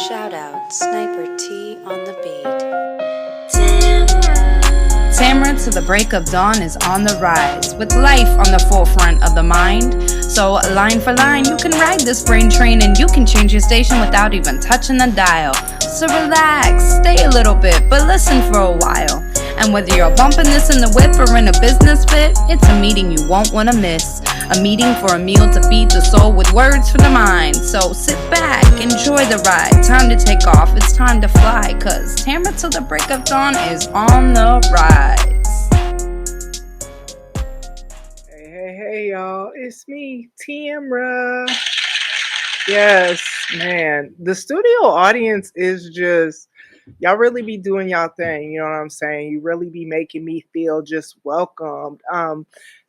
Shout out Sniper T on the beat. Tamara to the break of dawn is on the rise, with life on the forefront of the mind. So line for line, you can ride this brain train and you can change your station without even touching the dial. So relax, stay a little bit, but listen for a while. And whether you're bumping this in the whip or in a business fit, it's a meeting you won't want to miss. A meeting for a meal to feed the soul with words for the mind. So sit back, enjoy the ride. Time to take off, it's time to fly. Cause Tamara till the break of dawn is on the rise. Hey, y'all. It's me, Tamara. Yes, man. The studio audience is just, y'all really be doing y'all thing. You know what I'm saying? You really be making me feel just welcomed.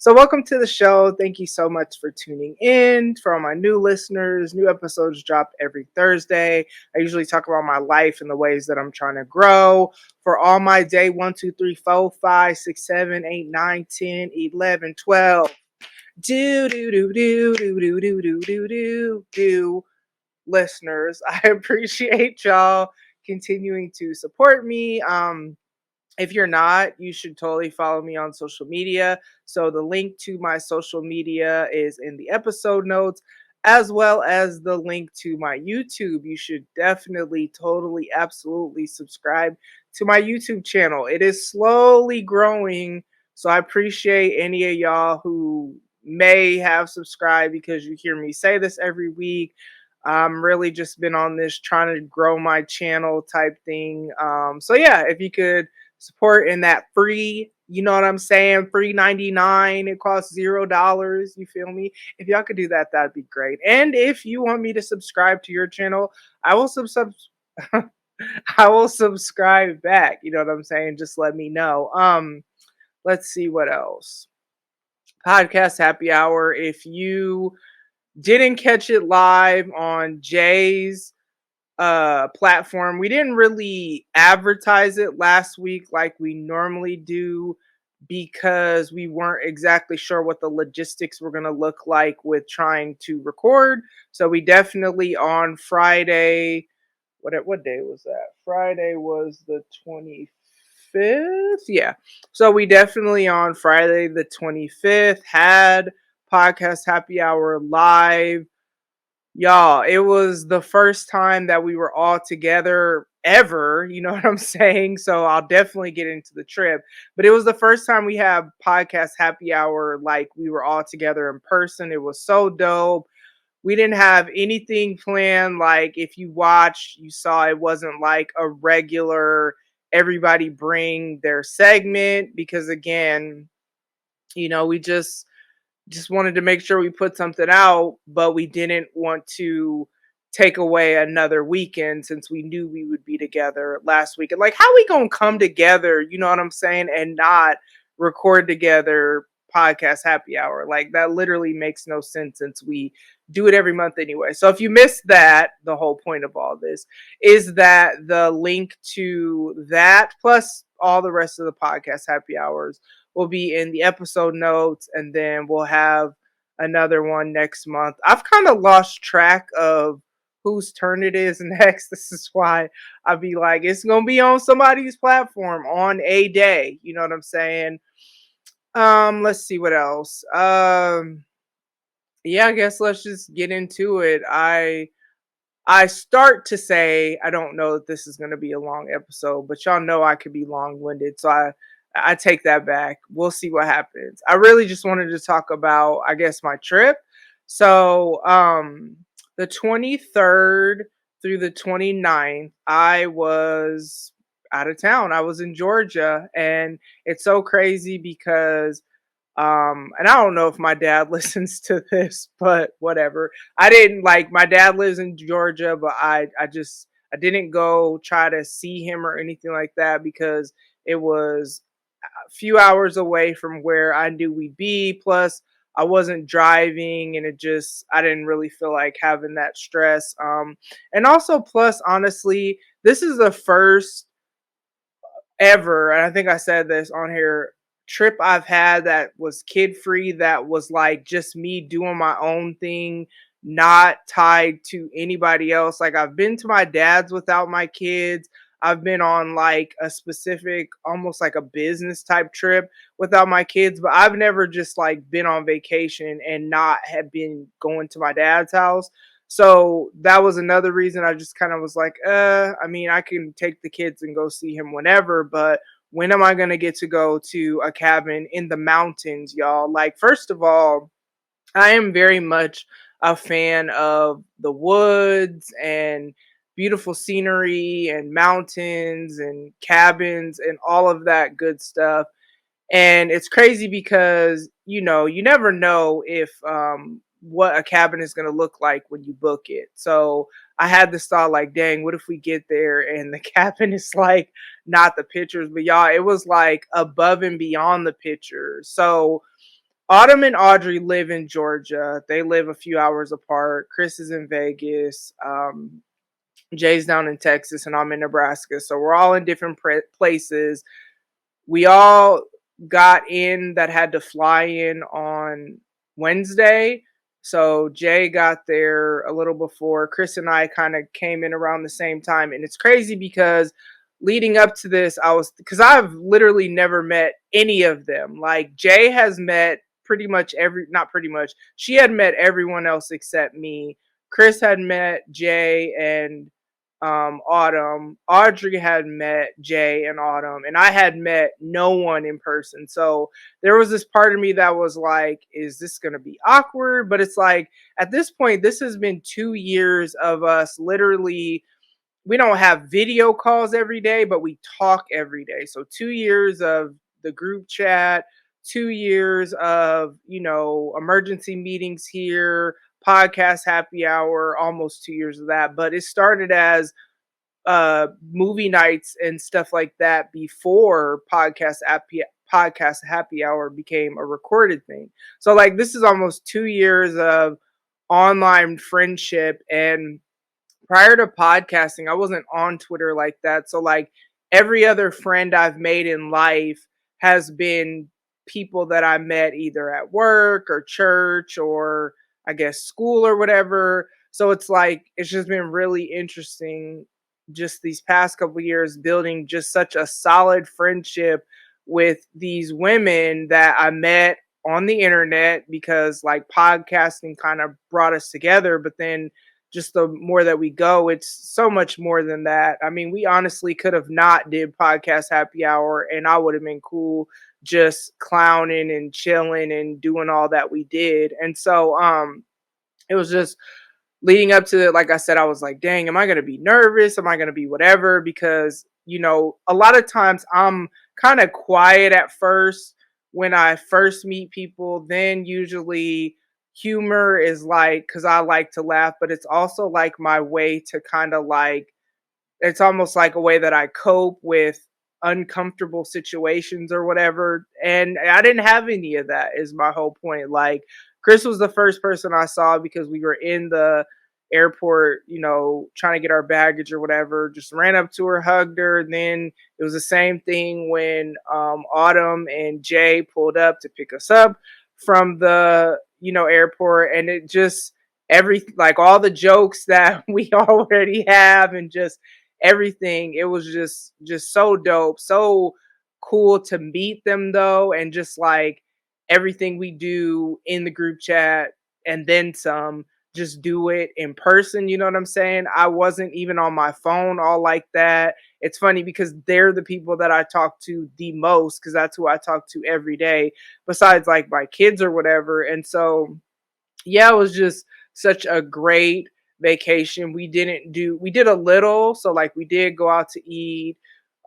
So welcome to the show. Thank you so much for tuning in. For all my new listeners, new episodes drop every Thursday. I usually talk about my life and the ways that I'm trying to grow. For all my day 1, 2, 3, 4, 5, 6, 7, 8, 9, 10, 11, 12. Do listeners. I appreciate y'all continuing to support me. If you're not, you should totally follow me on social media. So the link to my social media is in the episode notes, as well as the link to my YouTube. You should definitely, totally, absolutely subscribe to my YouTube channel. It is slowly growing. So I appreciate any of y'all who may have subscribed because you hear me say this every week. I'm really just been on this trying to grow my channel type thing. So yeah, if you could support in that free, you know what I'm saying, free 99, it costs $0, you feel me? If y'all could do that, that'd be great. And if you want me to subscribe to your channel, I will I will subscribe back, you know what I'm saying? Just let me know. Let's see what else. Podcast happy hour. If you didn't catch it live on Jay's platform, we didn't really advertise it last week like we normally do because we weren't exactly sure what the logistics were going to look like with trying to record. So we definitely on Friday, what day was that? Friday was the 25th. Yeah. So we definitely on Friday the 25th had podcast happy hour live. Y'all, it was the first time that we were all together ever, you know what I'm saying? So I'll definitely get into the trip. But it was the first time we had podcast happy hour like we were all together in person. It was so dope. We didn't have anything planned. Like if you watched, you saw it wasn't like a regular everybody bring their segment because again, we just wanted to make sure we put something out, but we didn't want to take away another weekend since we knew we would be together last week. And like, how we gonna come together, you know what I'm saying, and not record together podcast happy hour? Like that literally makes no sense since we do it every month anyway. So if you missed that, the whole point of all this is that the link to that plus all the rest of the podcast happy hours will be in the episode notes, and then we'll have another one next month. I've kind of lost track of whose turn it is next. This is why I'll be like, it's going to be on somebody's platform on a day. You know what I'm saying? Let's see what else. Yeah, I guess let's just get into it. I start to say I don't know that this is going to be a long episode, but y'all know I could be long-winded, so I take that back. We'll see what happens. I really just wanted to talk about, I guess, my trip. So, the 23rd through the 29th, I was out of town. I was in Georgia, and it's so crazy because and I don't know if my dad listens to this, but whatever. I didn't like my dad lives in Georgia, but I didn't go try to see him or anything like that because it was a few hours away from where I knew we'd be. Plus, I wasn't driving, and I didn't really feel like having that stress. And also, plus, honestly, this is the first ever, and I think I said this on here, trip I've had that was kid free, that was like just me doing my own thing, not tied to anybody else. Like I've been to my dad's without my kids. I've been on like a specific, almost like a business type trip without my kids, but I've never just like been on vacation and not have been going to my dad's house. So that was another reason I just kind of was like, I mean, I can take the kids and go see him whenever, but when am I going to get to go to a cabin in the mountains, y'all? Like, first of all, I am very much a fan of the woods and beautiful scenery and mountains and cabins and all of that good stuff. And it's crazy because, you never know if what a cabin is going to look like when you book it. So I had this thought like, dang, what if we get there and the cabin is like not the pictures, but y'all, it was like above and beyond the pictures. So Autumn and Audrey live in Georgia. They live a few hours apart. Chris is in Vegas. Jay's down in Texas, and I'm in Nebraska. So we're all in different places. We all got in that had to fly in on Wednesday. So Jay got there a little before. Chris and I kind of came in around the same time. And it's crazy because leading up to this, because I've literally never met any of them. Like Jay has met pretty much not pretty much, she had met everyone else except me. Chris had met Jay and Autumn. Audrey had met Jay and Autumn, and I had met no one in person. So there was this part of me that was like, is this going to be awkward? But it's like, at this point, this has been 2 years of us literally. We don't have video calls every day, but we talk every day. So 2 years of the group chat, 2 years of, emergency meetings here, podcast happy hour, almost 2 years of that. But it started as movie nights and stuff like that before podcast happy hour became a recorded thing. So like this is almost 2 years of online friendship. And prior to podcasting, I wasn't on Twitter like that. So like every other friend I've made in life has been people that I met either at work or church or I guess school or whatever. So it's like it's just been really interesting just these past couple years building just such a solid friendship with these women that I met on the internet because like podcasting kind of brought us together, but then just the more that we go, it's so much more than that. I mean, we honestly could have not did podcast happy hour and I would have been cool just clowning and chilling and doing all that we did. And so it was just leading up to it, like I said, I was like, dang, am I gonna be nervous? Am I gonna be whatever? Because, a lot of times I'm kind of quiet at first when I first meet people, then usually humor is like because I like to laugh, but it's also like my way to kind of like it's almost like a way that I cope with uncomfortable situations or whatever. And I didn't have any of that, is my whole point. Like, Chris was the first person I saw because we were in the airport, trying to get our baggage or whatever. Just ran up to her, hugged her. And then it was the same thing when Autumn and Jay pulled up to pick us up from the, airport. And it just, like all the jokes that we already have and just everything, it was just so dope, so cool to meet them though, and just like everything we do in the group chat and then some, just do it in person. You know what I'm saying? I wasn't even on my phone all like that. It's funny because they're the people that I talk to the most because that's who I talk to every day besides like my kids or whatever. And so yeah, it was just such a great vacation. We did a little, so like we did go out to eat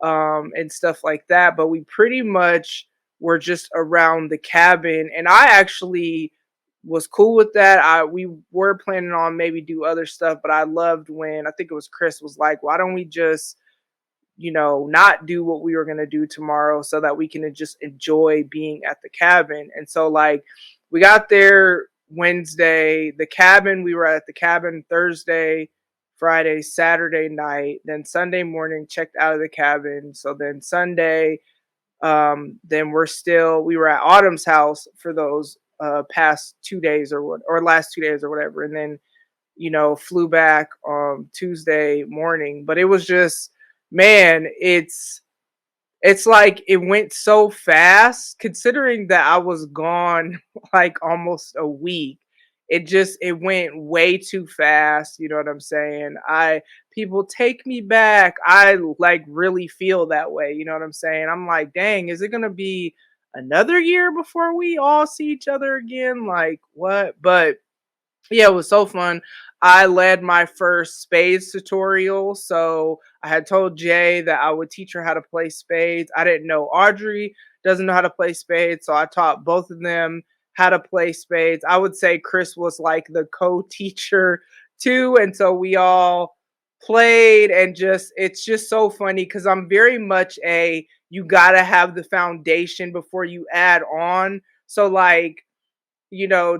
and stuff like that, but we pretty much were just around the cabin, and I actually was cool with that. We were planning on maybe do other stuff, but I loved when I think it was Chris was like, "Why don't we just not do what we were going to do tomorrow so that we can just enjoy being at the cabin." And so like we got there Wednesday, we were at the cabin Thursday, Friday, Saturday night, then Sunday morning checked out of the cabin. So then Sunday, then we were at Autumn's house for those past 2 days or last 2 days or whatever. And then flew back Tuesday morning. But it was just, man, it's like it went so fast considering that I was gone like almost a week. It went way too fast, you know what I'm saying? I People take me back. I like really feel that way, you know what I'm saying? I'm like, "Dang, is it going to be another year before we all see each other again?" Like, what? But yeah, it was so fun. I led my first spades tutorial. So I had told Jay that I would teach her how to play spades. I didn't know Audrey doesn't know how to play spades. So I taught both of them how to play spades. I would say Chris was like the co teacher too. And so we all played, and it's just so funny because I'm very much you got to have the foundation before you add on. So, like,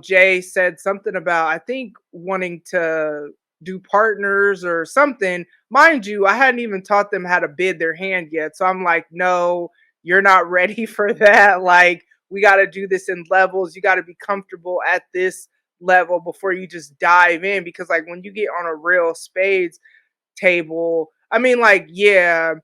Jay said something about, I think, wanting to do partners or something. Mind you, I hadn't even taught them how to bid their hand yet. So I'm like, no, you're not ready for that. Like, we got to do this in levels. You got to be comfortable at this level before you just dive in. Because, like, when you get on a real spades table, I mean, like, yeah,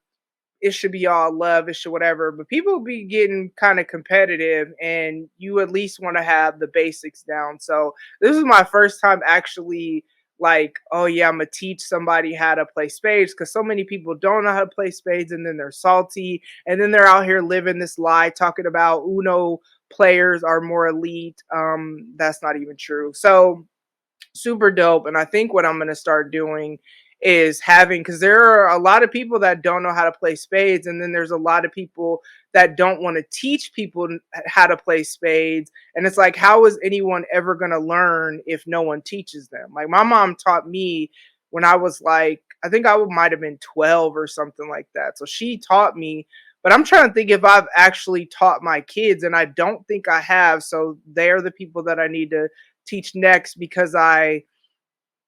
it should be all love, it should whatever. But people be getting kind of competitive, and you at least want to have the basics down. So this is my first time actually like, oh yeah, I'm gonna teach somebody how to play spades, because so many people don't know how to play spades, and then they're salty, and then they're out here living this lie talking about Uno players are more elite. That's not even true. So super dope. And I think what I'm going to start doing is having, because there are a lot of people that don't know how to play spades, and then there's a lot of people that don't want to teach people how to play spades. And it's like, how is anyone ever going to learn if no one teaches them? Like, my mom taught me when I was like, I think I might have been 12 or something like that. So she taught me, but I'm trying to think if I've actually taught my kids, and I don't think I have. So they're the people that I need to teach next, because I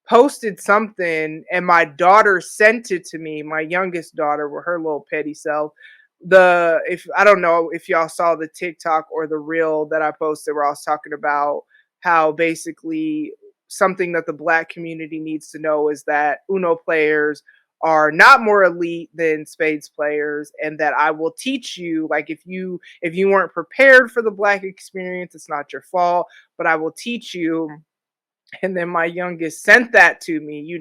posted something and my daughter sent it to me, my youngest daughter with her little petty self. If I don't know if y'all saw the TikTok or the reel that I posted where I was talking about how basically something that the black community needs to know is that Uno players are not more elite than spades players, and that I will teach you, like, if you weren't prepared for the black experience, it's not your fault, but I will teach you. And then my youngest sent that to me,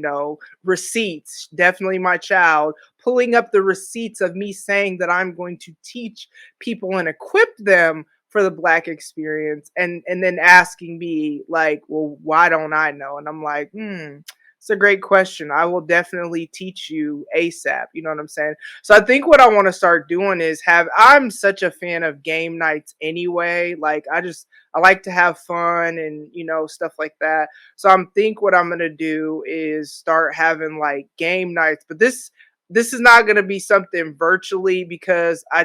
receipts, definitely my child, pulling up the receipts of me saying that I'm going to teach people and equip them for the black experience, and then asking me like, well, why don't I know? And I'm like, it's a great question. I will definitely teach you ASAP. You know what I'm saying? So I think what I want to start doing is I'm such a fan of game nights anyway. Like, I like to have fun and, stuff like that. So what I'm gonna do is start having like game nights. But this is not gonna be something virtually, because I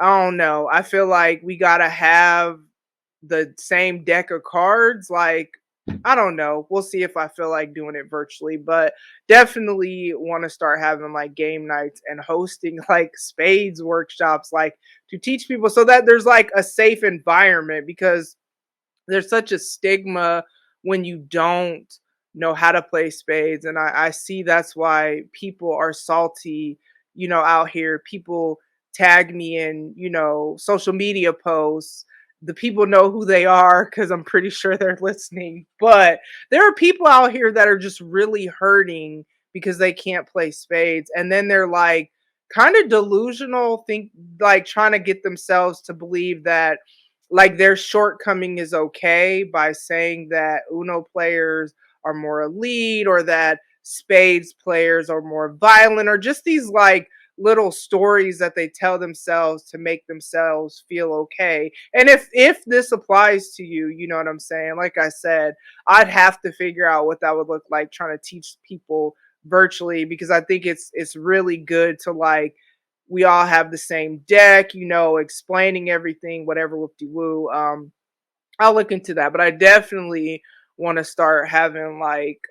don't know. I feel like we gotta have the same deck of cards. Like, I don't know. We'll see if I feel like doing it virtually, but definitely want to start having like game nights and hosting like spades workshops, like, to teach people, so that there's like a safe environment, because there's such a stigma when you don't know how to play spades. And I see that's why people are salty, out here. People tag me in, social media posts. The people know who they are because I'm pretty sure they're listening. But there are people out here that are just really hurting because they can't play spades. And then they're like kind of delusional, think like trying to get themselves to believe that like their shortcoming is okay by saying that Uno players are more elite, or that spades players are more violent, or just these like little stories that they tell themselves to make themselves feel okay. And if this applies to you, you know what I'm saying? Like I said, I'd have to figure out what that would look like trying to teach people virtually, because I think it's really good to like, we all have the same deck, explaining everything, whatever, whoop de woo. I'll look into that, but I definitely want to start having like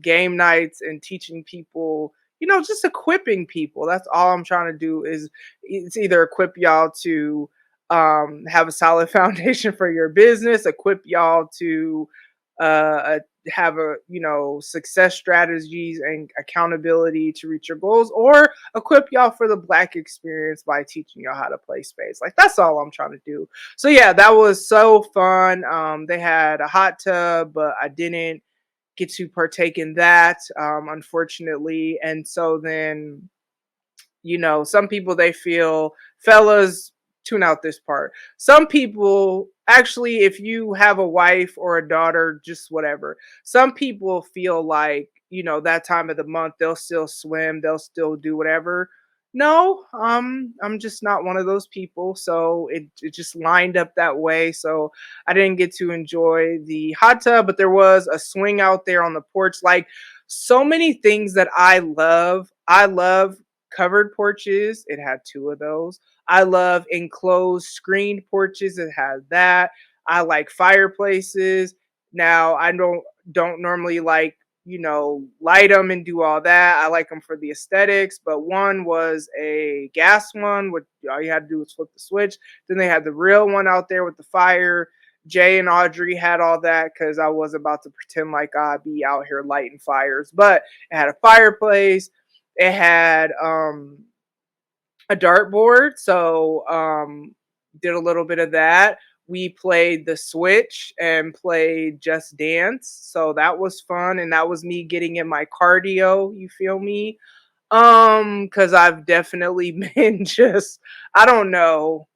game nights and teaching people, just equipping people. That's all I'm trying to do, is it's either equip y'all to have a solid foundation for your business, equip y'all to have a success strategies and accountability to reach your goals, or equip y'all for the black experience by teaching y'all how to play spades. Like, that's all I'm trying to do. So yeah, that was so fun. They had a hot tub, but I didn't get to partake in that, unfortunately. And so then, some people, they feel, fellas, tune out this part. Some people, actually, if you have a wife or a daughter, just whatever, some people feel like, that time of the month, they'll still swim, they'll still do whatever. No, I'm just not one of those people. So it just lined up that way. So I didn't get to enjoy the hot tub, but there was a swing out there on the porch. Like, so many things that I love. I love covered porches. It had two of those. I love enclosed screened porches. It had that. I like fireplaces. Now, I don't normally like, light them and do all that. I like them for the aesthetics, but one was a gas one, which all you had to do was flip the switch. Then they had the real one out there with the fire. Jay and Audrey had all that because I was about to pretend like I'd be out here lighting fires. But it had a fireplace. It had a dartboard, so did a little bit of that. We played the Switch and played Just Dance, so that was fun, and that was me getting in my cardio. You feel me? Because I've definitely been just, I don't know.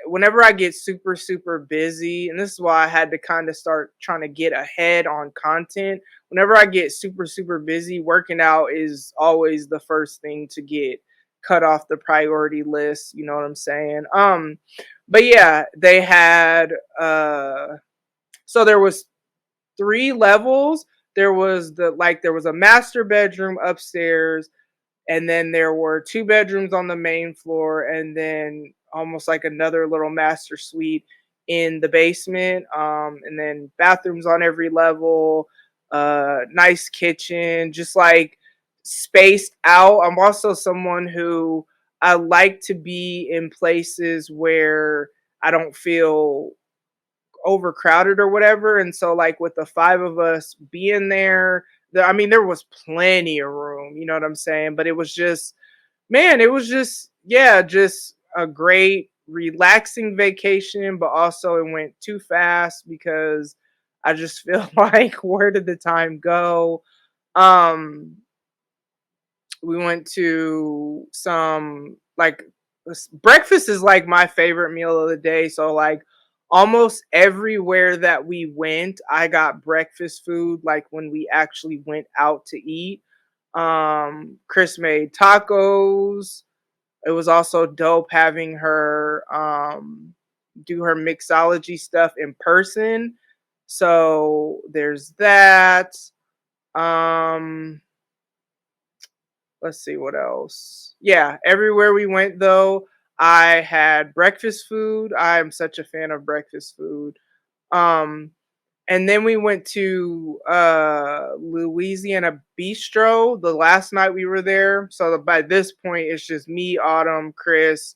Whenever I get super, super busy, and this is why I had to kind of start trying to get ahead on content. Whenever I get super, super busy, working out is always the first thing to get cut off the priority list. You know what I'm saying? But yeah, they had, so there was 3 levels. There was a master bedroom upstairs, and then there were 2 bedrooms on the main floor, and then almost like another little master suite in the basement, and then bathrooms on every level, nice kitchen, just like spaced out. I'm also someone who, I like to be in places where I don't feel overcrowded or whatever. And so, like, with the 5 of us being there, I mean, there was plenty of room, you know what I'm saying? But it was just, man, it was just, yeah, just a great relaxing vacation, but also it went too fast because I just feel like, where did the time go? Um we went to some, like, breakfast is like my favorite meal of the day. So, like, almost everywhere that we went, I got breakfast food, like when we actually went out to eat. Chris made tacos. It was also dope having her do her mixology stuff in person. So there's that. Um let's see what else. Yeah, everywhere we went though, I had breakfast food. I am such a fan of breakfast food. Um and then we went to Louisiana Bistro the last night we were there. So by this point it's just me, Autumn, Chris,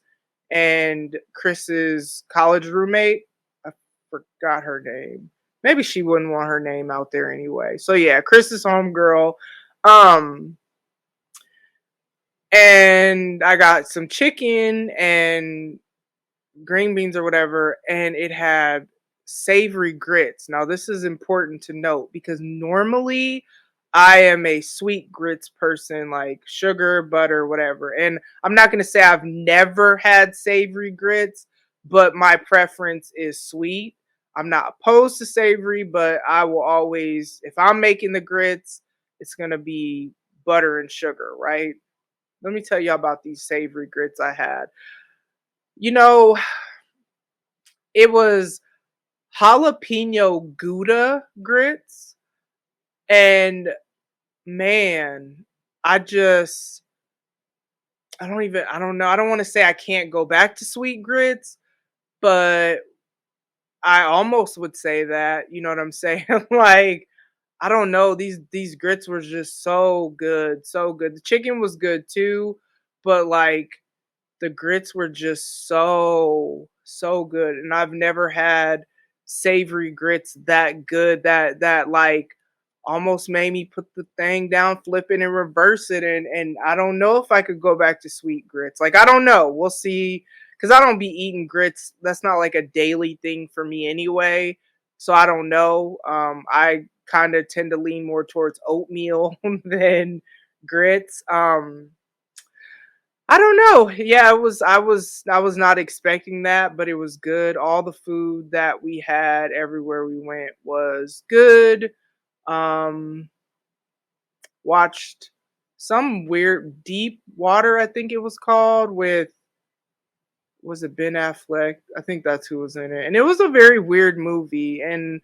and Chris's college roommate. I forgot her name. Maybe she wouldn't want her name out there anyway. So yeah, Chris's homegirl. Um and I got some chicken and green beans or whatever, and it had savory grits. Now, this is important to note because normally I am a sweet grits person, like sugar, butter, whatever. And I'm not going to say I've never had savory grits, but my preference is sweet. I'm not opposed to savory, but I will always, if I'm making the grits, it's going to be butter and sugar, right? Let me tell you about these savory grits I had. You know, it was jalapeno Gouda grits. And man, I just, I don't know. I don't want to say I can't go back to sweet grits, but I almost would say that. You know what I'm saying? Like, I don't know. These grits were just so good, so good. The chicken was good too, but like, the grits were just so, so good. And I've never had savory grits that good that like almost made me put the thing down, flip it and reverse it. And I don't know if I could go back to sweet grits. Like I don't know. We'll see. Cause I don't be eating grits. That's not like a daily thing for me anyway. So I don't know. I kind of tend to lean more towards oatmeal than grits. I don't know. Yeah, it was I was not expecting that, but it was good. All the food that we had everywhere we went was good. Um Watched some weird Deep Water, I think it was called, with was it Ben Affleck? I think that's who was in it. And it was a very weird movie and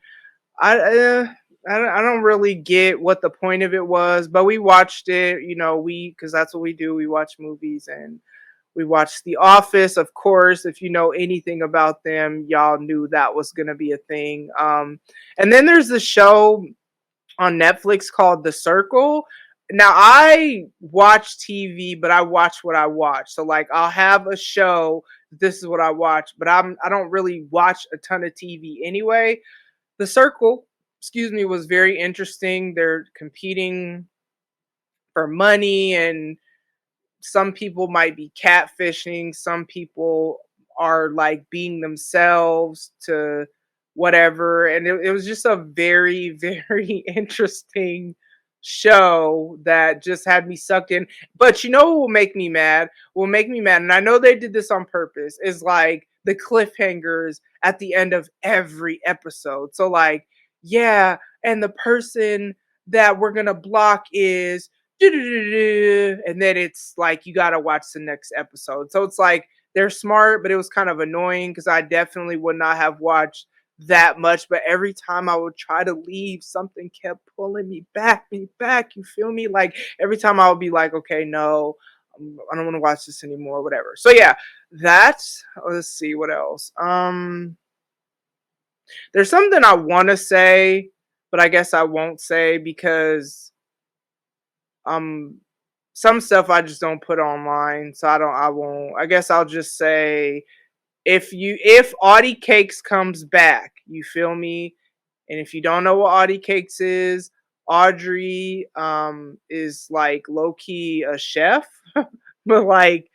I I don't really get what the point of it was, but we watched it, we cuz that's what we do. We watch movies and we watched The Office, of course. If you know anything about them, y'all knew that was going to be a thing. And then there's the show on Netflix called The Circle. Now I watch TV, but I watch what I watch. So like I'll have a show, this is what I watch, but I don't really watch a ton of TV anyway. The Circle, excuse me, was very interesting. They're competing for money and some people might be catfishing, some people are like being themselves to whatever. And it was just a very, very interesting show that just had me sucked in. But you know what will make me mad? Will make me mad, and I know they did this on purpose, is like the cliffhangers at the end of every episode. So like, yeah, and the person that we're gonna block is and then it's like you gotta watch the next episode. So it's like they're smart, but it was kind of annoying because I definitely would not have watched that much. But every time I would try to leave, something kept pulling me back. You feel me? Like every time I would be like, okay, no, I don't want to watch this anymore, whatever. So yeah, that's let's see what else. There's something I want to say, but I guess I won't say because um some stuff I just don't put online, so I won't. I guess I'll just say if Audie Cakes comes back, you feel me? And if you don't know what Audie Cakes is, Audrey is like low key a chef, but like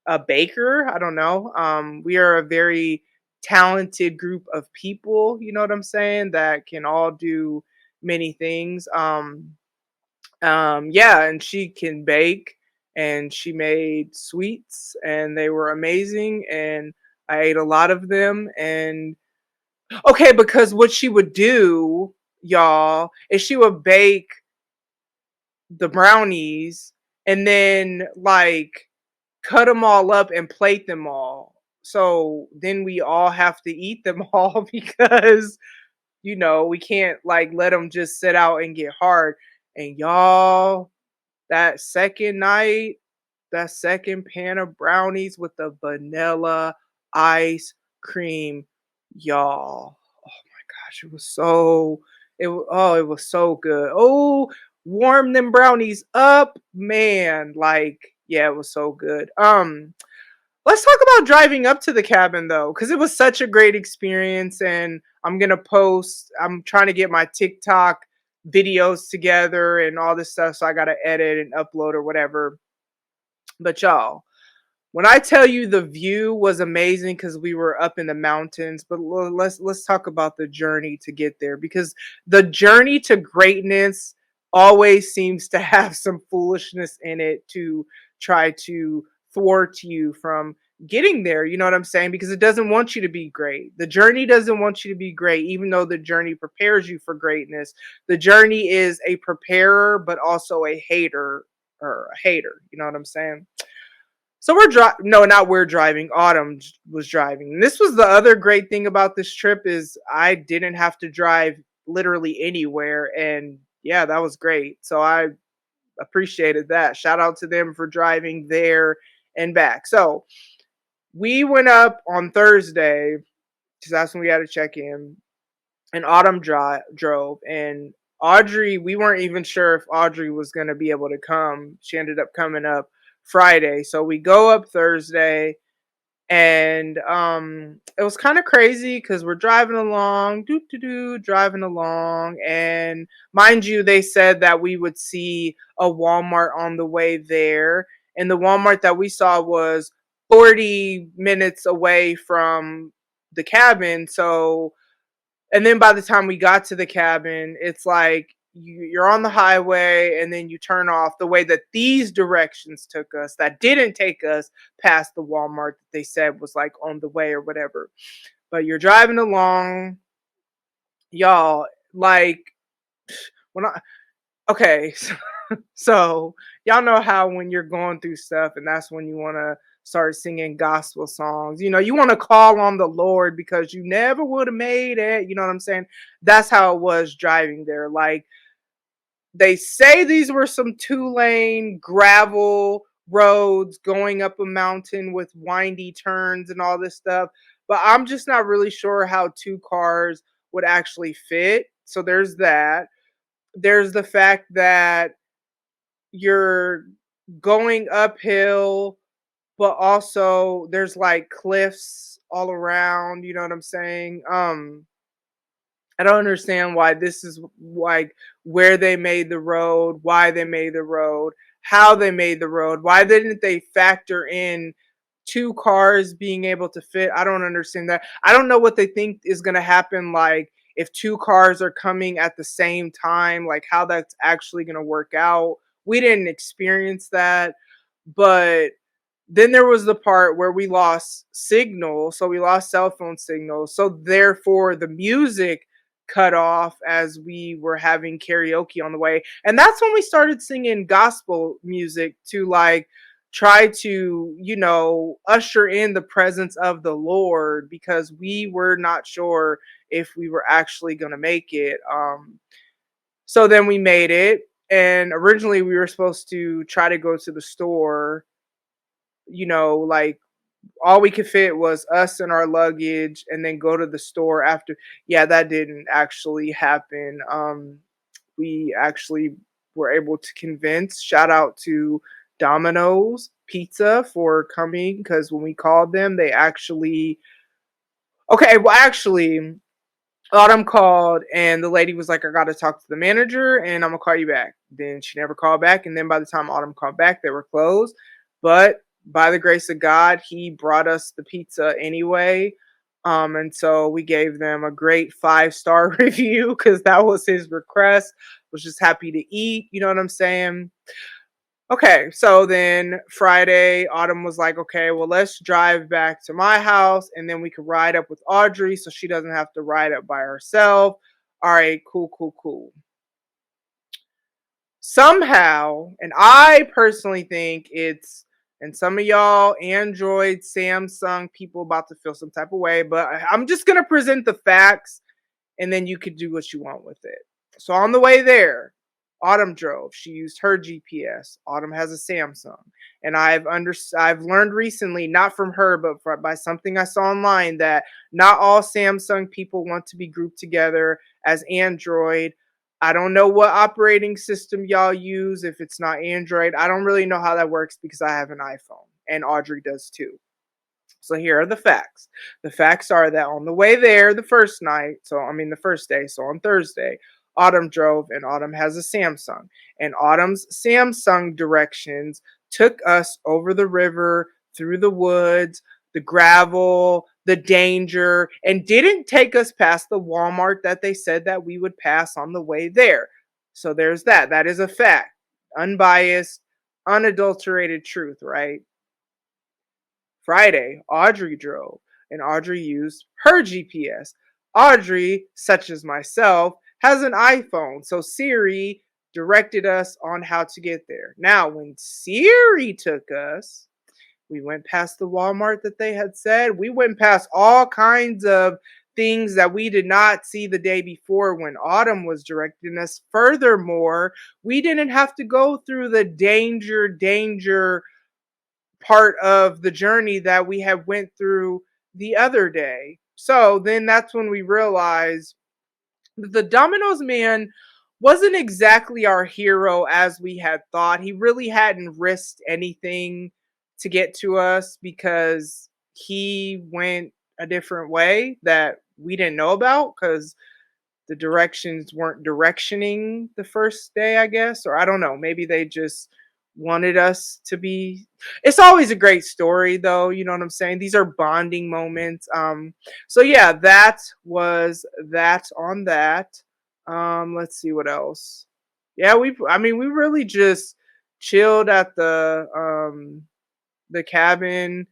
a baker. I don't know. We are a very talented group of people, you know what I'm saying, that can all do many things. Yeah, and she can bake and she made sweets and they were amazing and I ate a lot of them. And okay, because what she would do, y'all, is she would bake the brownies and then like cut them all up and plate them all. So then we all have to eat them all because we can't like let them just sit out and get hard. And y'all, that second night, that second pan of brownies with the vanilla ice cream, y'all. Oh my gosh, it was it was so good. Oh, warm them brownies up, man. Like, yeah, it was so good. Let's talk about driving up to the cabin though, because it was such a great experience. And I'm trying to get my TikTok videos together and all this stuff. So I got to edit and upload or whatever. But y'all, when I tell you the view was amazing because we were up in the mountains, but let's talk about the journey to get there because the journey to greatness always seems to have some foolishness in it to try to thwart you from getting there. You know what I'm saying? Because it doesn't want you to be great. The journey doesn't want you to be great, even though the journey prepares you for greatness. The journey is a preparer, but also a hater or a hater. You know what I'm saying? So we're driving. No, not we're driving. Autumn was driving. And this was the other great thing about this trip is I didn't have to drive literally anywhere, and yeah, that was great. So I appreciated that. Shout out to them for driving there and back. So we went up on Thursday because that's when we had to check in, and Autumn drove, and Audrey. We weren't even sure if Audrey was going to be able to come. She ended up coming up Friday. So we go up Thursday And it was kind of crazy because we're driving along, driving along, and mind you, they said that we would see a Walmart on the way there, and the Walmart that we saw was 40 minutes away from the cabin. So, and then by the time we got to the cabin, it's like you're on the highway and then you turn off the way that these directions took us, that didn't take us past the Walmart that they said was like on the way or whatever. But you're driving along, y'all, like when I okay, so y'all know how when you're going through stuff and that's when you want to start singing gospel songs. You know, you want to call on the Lord because you never would have made it. You know what I'm saying? That's how it was driving there. Like they say these were some 2-lane gravel roads going up a mountain with windy turns and all this stuff, but I'm just not really sure how two cars would actually fit. So there's that. There's the fact that you're going uphill, but also there's like cliffs all around, you know what I'm saying? I don't understand why this is like where they made the road, why they made the road, how they made the road. Why didn't they factor in two cars being able to fit? I don't understand that. I don't know what they think is going to happen, like if two cars are coming at the same time, like how that's actually going to work out. We didn't experience that, but then there was the part where we lost signal, so we lost cell phone signal. So therefore the music cut off as we were having karaoke on the way. And that's when we started singing gospel music to like try to, you know, usher in the presence of the Lord because we were not sure if we were actually going to make it. So then we made it, and originally we were supposed to try to go to the store, you know, like all we could fit was us and our luggage and then go to the store after. Yeah, that didn't actually happen. We actually were able to convince, shout out to Domino's Pizza for coming, because when we called them, they actually, okay, well, actually, Autumn called and the lady was like, I got to talk to the manager and I'm going to call you back. Then she never called back. And then by the time Autumn called back, they were closed. But by the grace of God, he brought us the pizza anyway. And so we gave them a great 5-star review because that was his request. Was just happy to eat. You know what I'm saying? Okay, so then Friday, Autumn was like, okay, well, let's drive back to my house and then we could ride up with Audrey so she doesn't have to ride up by herself. All right, cool, cool, cool. Somehow, and I personally think it's, and some of y'all Android, Samsung people about to feel some type of way, but I'm just going to present the facts and then you could do what you want with it. So on the way there, Autumn drove. She used her GPS. Autumn has a Samsung, and I've learned recently, not from her, but by something I saw online, that not all Samsung people want to be grouped together as Android. I don't know what operating system y'all use if it's not Android. I don't really know how that works because I have an iPhone, and Audrey does too. So here are the facts. The facts are that on the way there, the first night, the first day, so on Thursday, Autumn drove and Autumn has a Samsung. And Autumn's Samsung directions took us over the river, through the woods, the gravel, the danger, and didn't take us past the Walmart that they said that we would pass on the way there. So there's that. That is a fact. Unbiased, unadulterated truth, right? Friday, Audrey drove, and Audrey used her GPS. Audrey, such as myself, has an iPhone, so Siri directed us on how to get there. Now, when Siri took us, we went past the Walmart that they had said. We went past all kinds of things that we did not see the day before when Autumn was directing us. Furthermore, we didn't have to go through the danger part of the journey that we had went through the other day. So then that's when we realized that the Domino's man wasn't exactly our hero as we had thought. He really hadn't risked anything to get to us because he went a different way that we didn't know about because the directions weren't directioning the first day, I guess, or I don't know. Maybe they just wanted us to be. It's always a great story, though. You know what I'm saying? These are bonding moments. So yeah, that was that on that. Let's see what else. Yeah, I mean, we really just chilled at the cabin,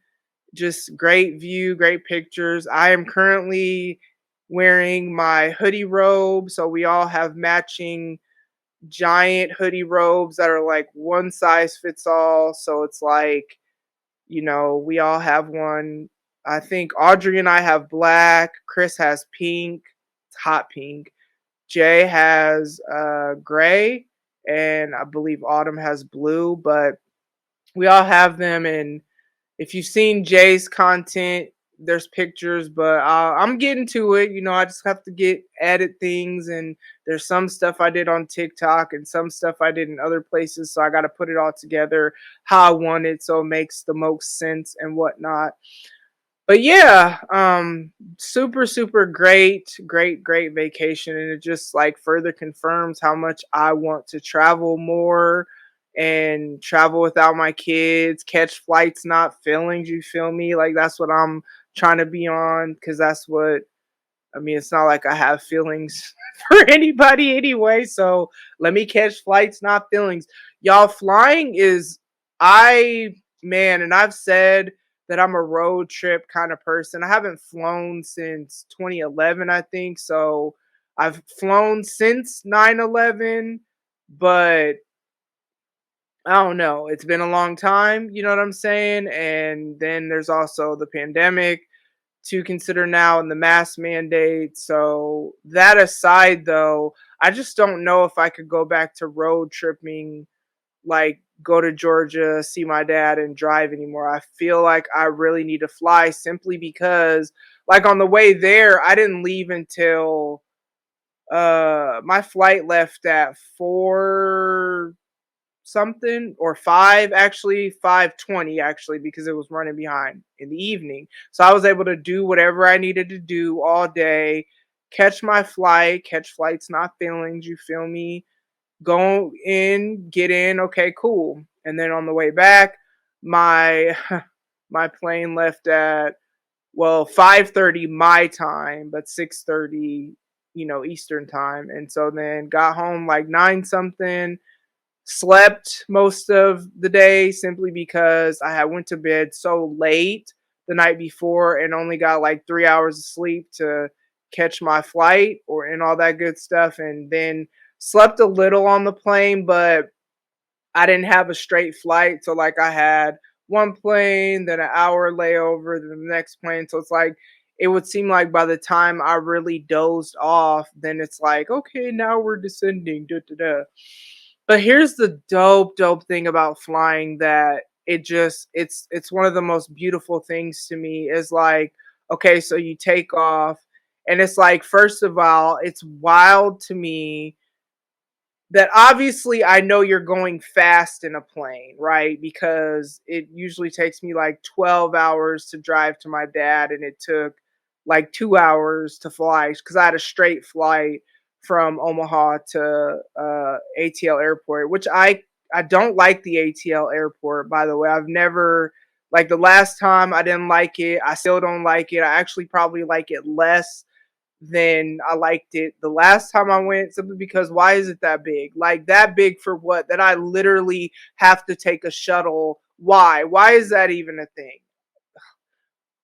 just great view, great pictures. I am currently wearing my hoodie robe, so we all have matching giant hoodie robes that are like one size fits all. So it's like, we all have one. I think Audrey and I have black, Chris has pink, it's hot pink. Jay has gray, and I believe Autumn has blue, but we all have them. And if you've seen Jay's content, there's pictures, but I'm getting to it. I just have to get edit things, and there's some stuff I did on TikTok and some stuff I did in other places. So I got to put it all together how I want it, so it makes the most sense and whatnot. But yeah, super super great vacation, and it just like further confirms how much I want to travel more and travel without my kids, catch flights not feelings, you feel me? Like that's what I'm trying to be on, cuz that's what I mean, it's not like I have feelings for anybody anyway. So let me catch flights, not feelings. Y'all, flying is, I, man, and I've said that I'm a road trip kind of person. I haven't flown since 2011, I think. So I've flown since 9/11, but I don't know. It's been a long time. You know what I'm saying? And then there's also the pandemic to consider now and the mask mandate. So that aside though, I just don't know if I could go back to road tripping, like go to Georgia, see my dad and drive anymore. I feel like I really need to fly simply because like on the way there, I didn't leave until my flight left at 4 something, or 5, actually 5:20 actually, because it was running behind in the evening. So I was able to do whatever I needed to do all day, catch my flight, catch flights not feelings, you feel me? Go in, get in, okay, cool. And then on the way back, my my plane left at, well, 5:30 my time, but 6:30, Eastern time. And so then got home like 9 something, slept most of the day simply because I had went to bed so late the night before and only got like 3 hours of sleep to catch my flight or and all that good stuff, and then slept a little on the plane, but I didn't have a straight flight. So like I had one plane, then an hour layover, then the next plane. So it's like it would seem like by the time I really dozed off, then it's like, okay, now we're descending. Da, da, da. But here's the dope thing about flying, that it's one of the most beautiful things to me is like, okay, so you take off, and it's like, first of all, it's wild to me that obviously I know you're going fast in a plane, right? Because it usually takes me like 12 hours to drive to my dad, and it took like 2 hours to fly because I had a straight flight from Omaha to ATL Airport, which I don't like the ATL Airport, by the way. I've never, like, the last time I didn't like it. I still don't like it. I actually probably like it less than I liked it the last time I went, simply because why is it that big? Like that big for what? That I literally have to take a shuttle. Why? Why is that even a thing?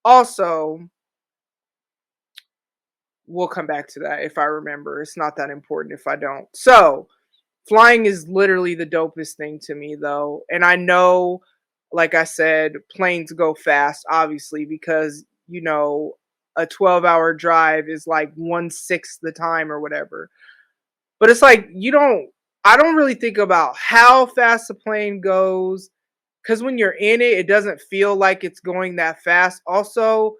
Also, we'll come back to that if I remember. It's not that important if I don't. So, flying is literally the dopest thing to me though. And I know, like I said, planes go fast, obviously, because a 12-hour drive is like 1/6 the time or whatever. But it's like I don't really think about how fast the plane goes, because when you're in it, it doesn't feel like it's going that fast. Also,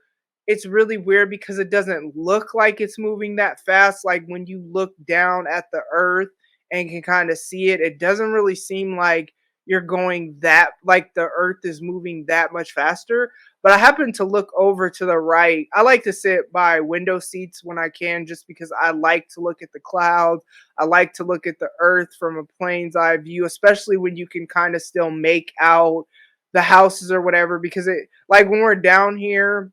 it's really weird because it doesn't look like it's moving that fast. Like when you look down at the earth and can kind of see it, it doesn't really seem like you're going that, like, the earth is moving that much faster. But I happen to look over to the right. I like to sit by window seats when I can, just because I like to look at the clouds. I like to look at the earth from a plane's eye view, especially when you can kind of still make out the houses or whatever. Because it, like, when we're down here,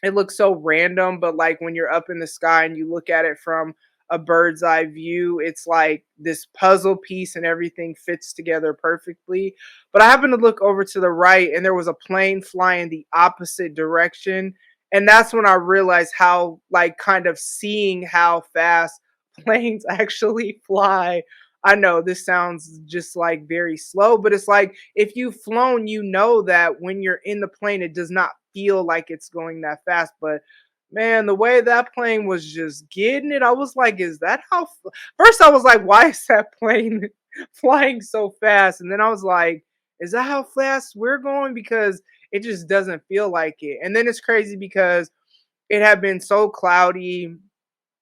it looks so random, but like when you're up in the sky and you look at it from a bird's eye view, it's like this puzzle piece and everything fits together perfectly. But I happened to look over to the right and there was a plane flying the opposite direction. And that's when I realized how, like, kind of seeing how fast planes actually fly. I know this sounds just like very slow, but it's like if you've flown, you know that when you're in the plane, it does not feel like it's going that fast. But man, the way that plane was just getting it, I was like, is that how? First, I was like, why is that plane flying so fast? And then I was like, is that how fast we're going? Because it just doesn't feel like it. And then it's crazy because it had been so cloudy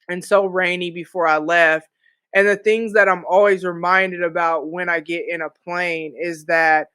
and so rainy before I left. And the things that I'm always reminded about when I get in a plane is that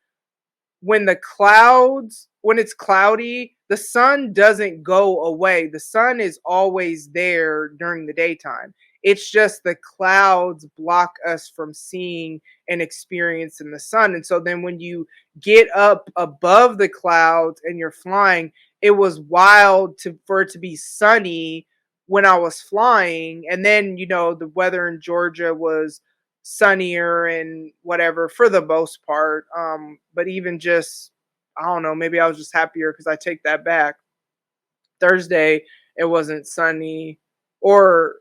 when it's cloudy, the sun doesn't go away. The sun is always there during the daytime. It's just the clouds block us from seeing and experiencing the sun. And so then when you get up above the clouds and you're flying, it was wild to for it to be sunny when I was flying. And then, the weather in Georgia was sunnier and whatever for the most part. But even just, I don't know, maybe I was just happier because I take that back. Thursday, it wasn't sunny, or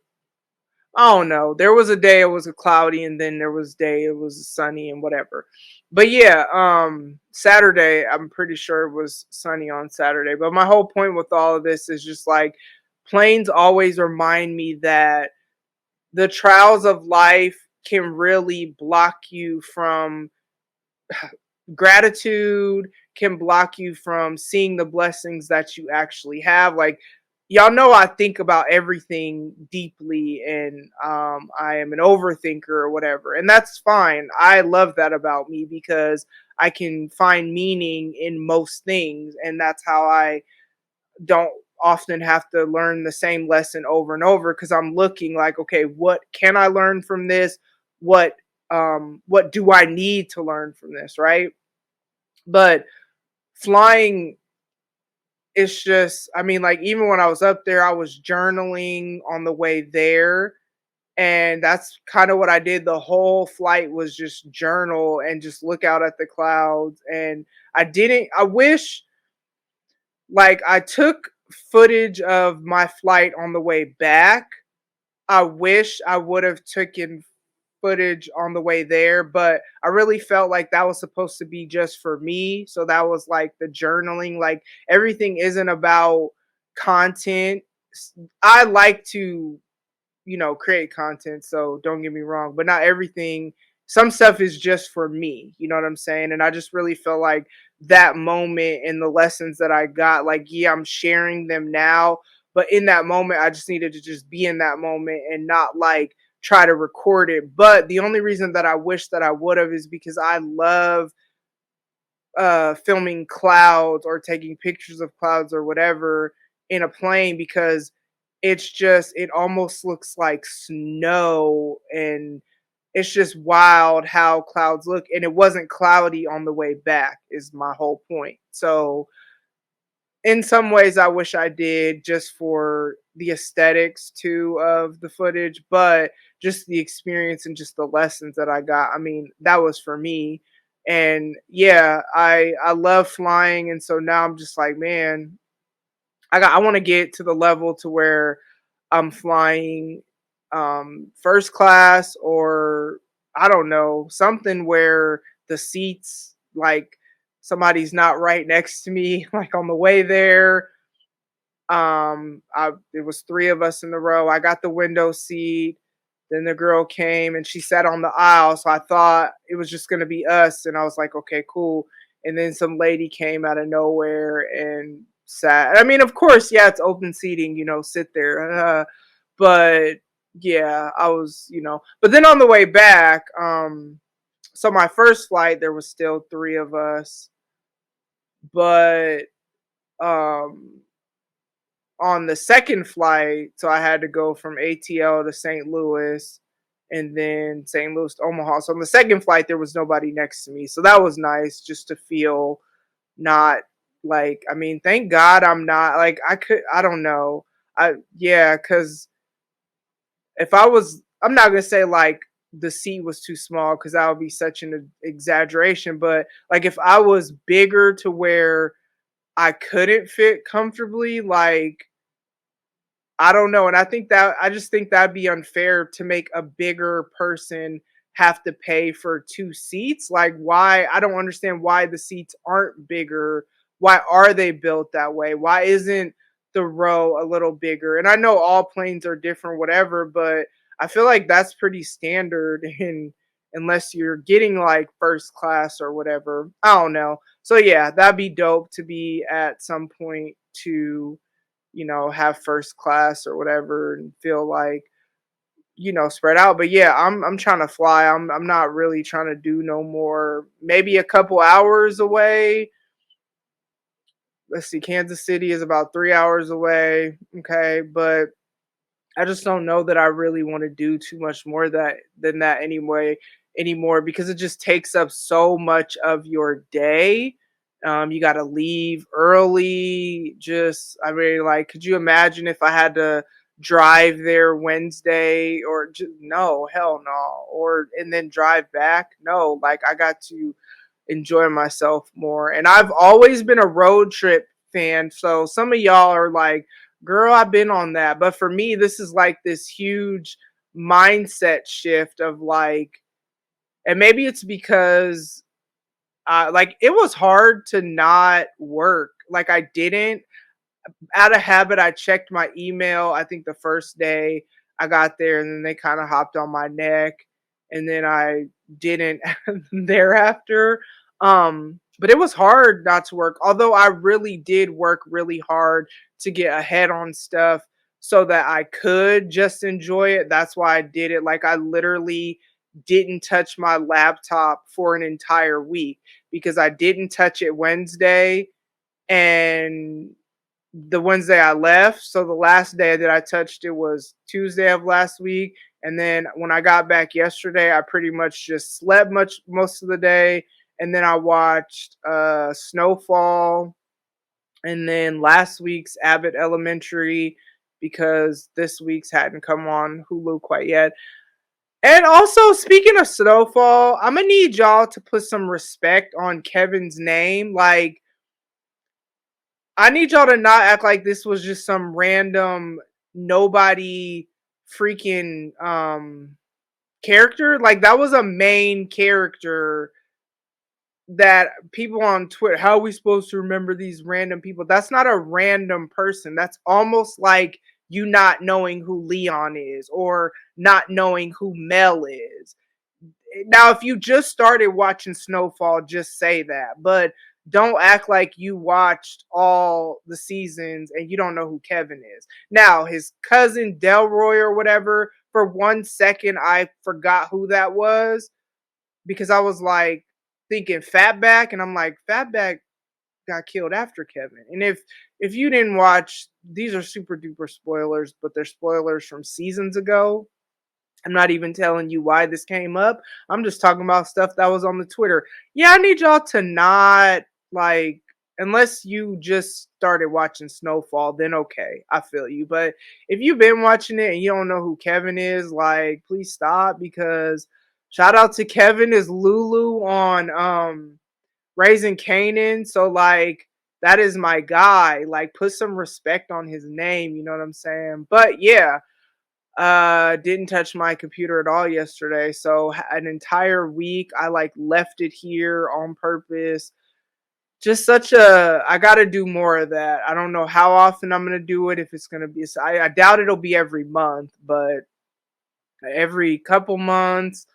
I don't know. There was a day it was cloudy, and then there was day it was sunny and whatever. But yeah, Saturday, I'm pretty sure it was sunny on Saturday. But my whole point with all of this is just like planes always remind me that the trials of life can really block you from gratitude, can block you from seeing the blessings that you actually have. Like, y'all know I think about everything deeply, and I am an overthinker or whatever. And that's fine. I love that about me because I can find meaning in most things. And that's how I don't often have to learn the same lesson over and over, because I'm looking like, okay, what can I learn from this? What do I need to learn from this, right? But flying is just, I mean, like, even when I was up there, I was journaling on the way there. And that's kind of what I did the whole flight, was just journal and just look out at the clouds. And I wish, like, I took footage of my flight on the way back. I wish I would have taken footage on the way there, but I really felt like that was supposed to be just for me. So that was like the journaling. Like, everything isn't about content. I like to, create content. So don't get me wrong, but not everything. Some stuff is just for me. You know what I'm saying? And I just really feel like that moment and the lessons that I got, like, yeah, I'm sharing them now. But in that moment, I just needed to just be in that moment and not like try to record it. But the only reason that I wish that I would have is because I love filming clouds or taking pictures of clouds or whatever in a plane, because it almost looks like snow, and it's just wild how clouds look. And it wasn't cloudy on the way back, is my whole point. So in some ways I wish I did, just for the aesthetics too of the footage, but just the experience and just the lessons that I got. I mean, that was for me. And yeah, I love flying, and so now I'm just like, man, I want to get to the level to where I'm flying first class, or I don't know, something where the seats, like, somebody's not right next to me like on the way there. It was three of us in the row. I got the window seat. Then the girl came and she sat on the aisle, so I thought it was just going to be us, and I was like, okay, cool. And then some lady came out of nowhere and sat. I mean, of course, yeah, it's open seating, sit there. But yeah, I was. But then on the way back, So my first flight, there was still three of us, but um on the second flight, so I had to go from ATL to St. Louis and then St. Louis to Omaha. So on the second flight, there was nobody next to me. So that was nice just to feel not like, I mean, thank God I'm not like, I don't know. Yeah, because if I was, I'm not going to say like the seat was too small because that would be such an exaggeration. But like if I was bigger to where I couldn't fit comfortably, like, I don't know, and I just think that'd be unfair to make a bigger person have to pay for 2 seats. Like, why? I don't understand why the seats aren't bigger. Why are they built that way? Why isn't the row a little bigger? And I know all planes are different, whatever, but I feel like that's pretty standard in unless you're getting like first class or whatever. I don't know. So yeah, that'd be dope to be at some point to have first class or whatever and feel like, spread out. But yeah, I'm trying to fly. I'm not really trying to do no more. Maybe a couple hours away. Let's see, Kansas City is about 3 hours away. Okay, but I just don't know that I really want to do too much more than that anyway anymore because it just takes up so much of your day. You got to leave early. Just, I mean, like, could you imagine if I had to drive there Wednesday or just, no, hell no, or and then drive back? No, like I got to enjoy myself more. And I've always been a road trip fan. So some of y'all are like, girl, I've been on that. But for me, this is like this huge mindset shift of like, and maybe it's because like it was hard to not work. Like I didn't out of habit, I checked my email. I think the first day I got there, and then they kind of hopped on my neck, and then I didn't thereafter. But it was hard not to work. Although I really did work really hard to get ahead on stuff so that I could just enjoy it. That's why I did it. Like I literally didn't touch my laptop for an entire week because I didn't touch it Wednesday and the Wednesday I left. So the last day that I touched it was Tuesday of last week. And then when I got back yesterday, I pretty much just slept most of the day. And then I watched Snowfall and then last week's Abbott Elementary because this week's hadn't come on Hulu quite yet. And also, speaking of Snowfall, I'm gonna need y'all to put some respect on Kevin's name. Like, I need y'all to not act like this was just some random nobody freaking character. Like that was a main character that people on Twitter, how are we supposed to remember these random people? That's not a random person. That's almost like you not knowing who Leon is or not knowing who Mel is. Now, if you just started watching Snowfall, just say that. But don't act like you watched all the seasons and you don't know who Kevin is. Now, his cousin Delroy or whatever, for 1 second, I forgot who that was because I was like thinking Fatback, and I'm like, Fatback got killed after Kevin. And if you didn't watch, these are super duper spoilers, but they're spoilers from seasons ago. I'm not even telling you why this came up. I'm just talking about stuff that was on the Twitter. Yeah, I need y'all to not like unless you just started watching Snowfall, then okay, I feel you. But if you've been watching it and you don't know who Kevin is, like please stop because shout out to Kevin is Lulu on Raising Canaan. So like that is my guy. Like put some respect on his name, you know what I'm saying? But yeah, didn't touch my computer at all yesterday. So an entire week I like left it here on purpose. Just such a I got to do more of that. I don't know how often I'm going to do it, if it's going to be I doubt it'll be every month, but every couple months,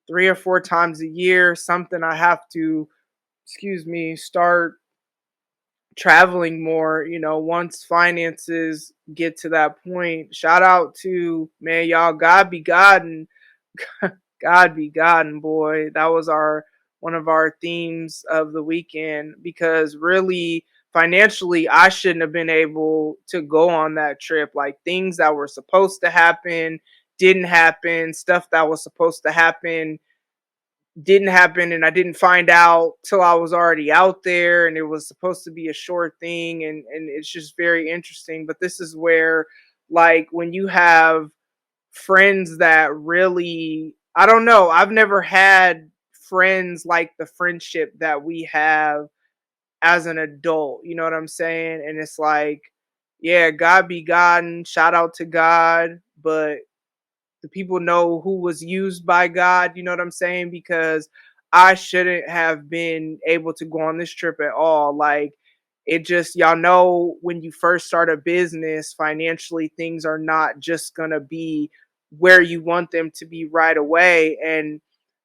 3 or 4 times a year, something I have to start traveling more, once finances get to that point. Shout out to man, y'all, God be Goddin. God be Goddin, boy. That was our one of our themes of the weekend because really financially I shouldn't have been able to go on that trip. Like things that were supposed to happen didn't happen, stuff that was supposed to happen didn't happen, and I didn't find out till I was already out there, and it was supposed to be a short thing, and it's just very interesting. But this is where, like, when you have friends that really, I don't know, I've never had friends like the friendship that we have as an adult, you know what I'm saying? And it's like, yeah, God be God, and shout out to God, but the people know who was used by God, you know what I'm saying? Because I shouldn't have been able to go on this trip at all. Like, it just, y'all know, when you first start a business, financially, things are not just gonna be where you want them to be right away. And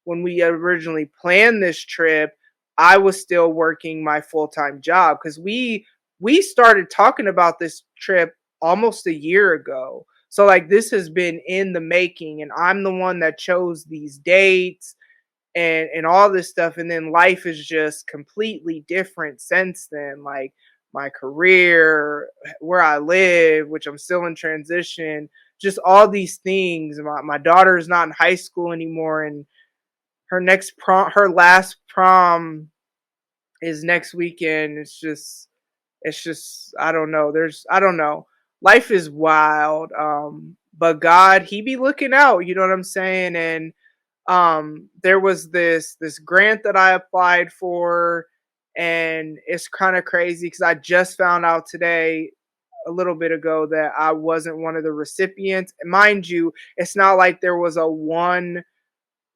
when we originally planned this trip, I was still working my full-time job because we started talking about this trip almost a year ago. So like this has been in the making, and I'm the one that chose these dates and all this stuff, and then life is just completely different since then. Like my career, where I live, which I'm still in transition, just all these things. My daughter's not in high school anymore, and her last prom is next weekend. It's just I don't know. I don't know. Life is wild. But God, he be looking out, you know what I'm saying? And there was this grant that I applied for, and it's kind of crazy because I just found out today, a little bit ago, that I wasn't one of the recipients. And mind you, it's not like there was a one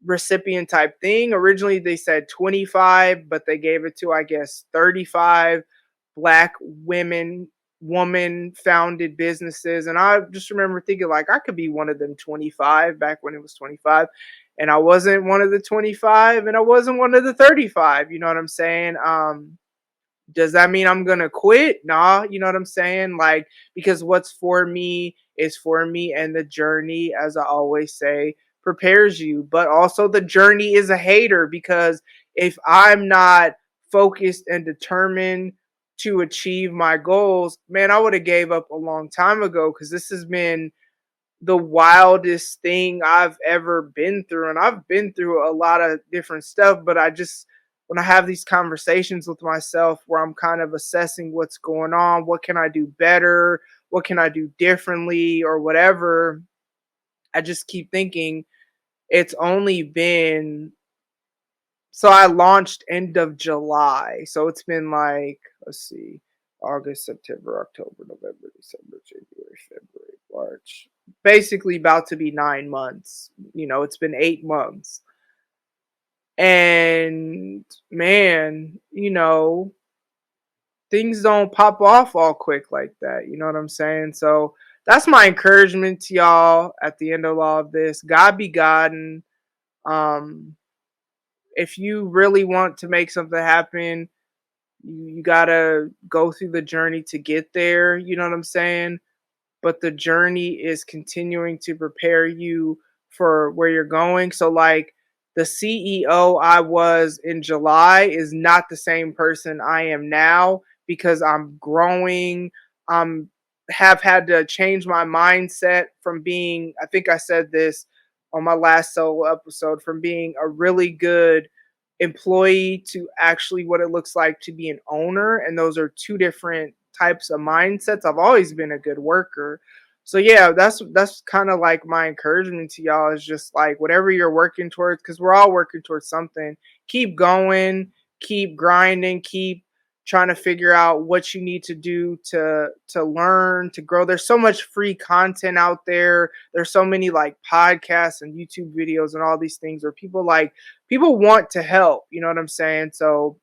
recipient type thing. Originally they said 25, but they gave it to, I guess, 35 black woman founded businesses. And I just remember thinking like I could be one of them 25 back when it was 25. And I wasn't one of the 25, and I wasn't one of the 35, you know what I'm saying? Does that mean I'm gonna quit? Nah, you know what I'm saying? Like, because what's for me is for me, and the journey, as I always say, prepares you. But also, the journey is a hater because if I'm not focused and determined to achieve my goals, man, I would have gave up a long time ago because this has been the wildest thing I've ever been through. And I've been through a lot of different stuff, but I just, when I have these conversations with myself where I'm kind of assessing what's going on, what can I do better? What can I do differently or whatever? I just keep thinking it's only been, so I launched end of July. So it's been like, let's see, August, September, October, November, December, January, February, March. Basically about to be 9 months. You know, it's been 8 months. And man, things don't pop off all quick like that. You know what I'm saying? So that's my encouragement to y'all at the end of all of this. God be God. And if you really want to make something happen, you gotta go through the journey to get there. You know what I'm saying? But the journey is continuing to prepare you for where you're going. So, like, the CEO I was in July is not the same person I am now because I'm growing. I'm have had to change my mindset from being, I think I said this on my last solo episode, from being a really good employee to actually what it looks like to be an owner. And those are two different types of mindsets. I've always been a good worker. So yeah, that's kind of like my encouragement to y'all, is just like whatever you're working towards, because we're all working towards something. Keep going, keep grinding, keep trying to figure out what you need to do to learn, to grow. There's so much free content out there. There's so many like podcasts and YouTube videos and all these things where people want to help, you know what I'm saying? So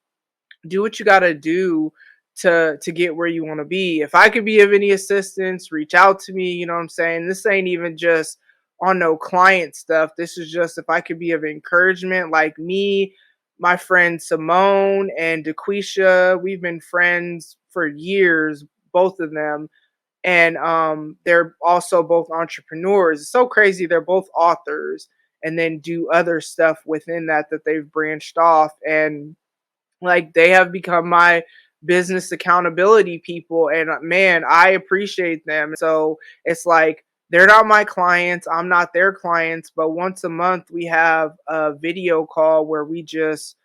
do what you got to do to get where you want to be. If I could be of any assistance, reach out to me, you know what I'm saying? This ain't even just on no client stuff. This is just if I could be of encouragement, like me, my friend Simone and DeQuisha, we've been friends for years, both of them. And they're also both entrepreneurs. It's so crazy. They're both authors. and then do other stuff within that they've branched off. And like they have become my business accountability people, and man, I appreciate them. So it's like they're not my clients, I'm not their clients, but once a month we have a video call where we just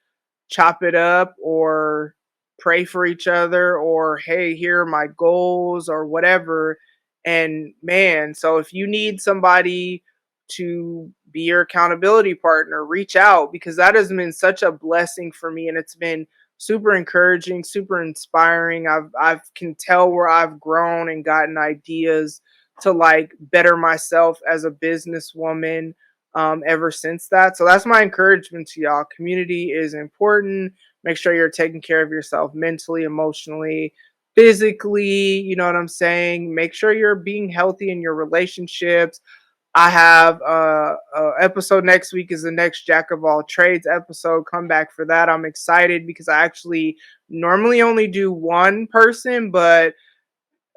chop it up or pray for each other, or hey, here are my goals or whatever. And man, so if you need somebody to be your accountability partner, reach out, because that has been such a blessing for me, and it's been super encouraging, super inspiring. I've can tell where I've grown and gotten ideas to like better myself as a businesswoman ever since that. So that's my encouragement to y'all. Community is important. Make sure you're taking care of yourself mentally, emotionally, physically. You know what I'm saying? Make sure you're being healthy in your relationships. I have episode next week is the next Jack of all trades episode. Come back for that. I'm excited because I actually normally only do one person, but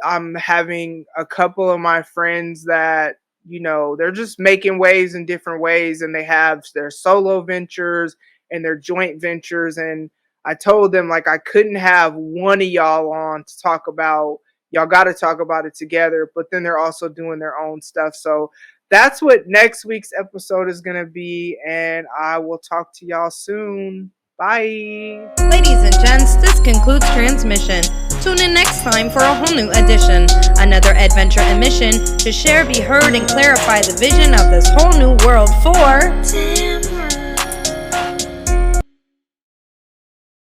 I'm having a couple of my friends that, you know, they're just making waves in different ways, and they have their solo ventures and their joint ventures. And I told them like I couldn't have one of y'all on to talk about, y'all got to talk about it together, but then they're also doing their own stuff. So that's what next week's episode is going to be, and I will talk to y'all soon. Bye. Ladies and gents, this concludes transmission. Tune in next time for a whole new edition. Another adventure and mission to share, be heard, and clarify the vision of this whole new world for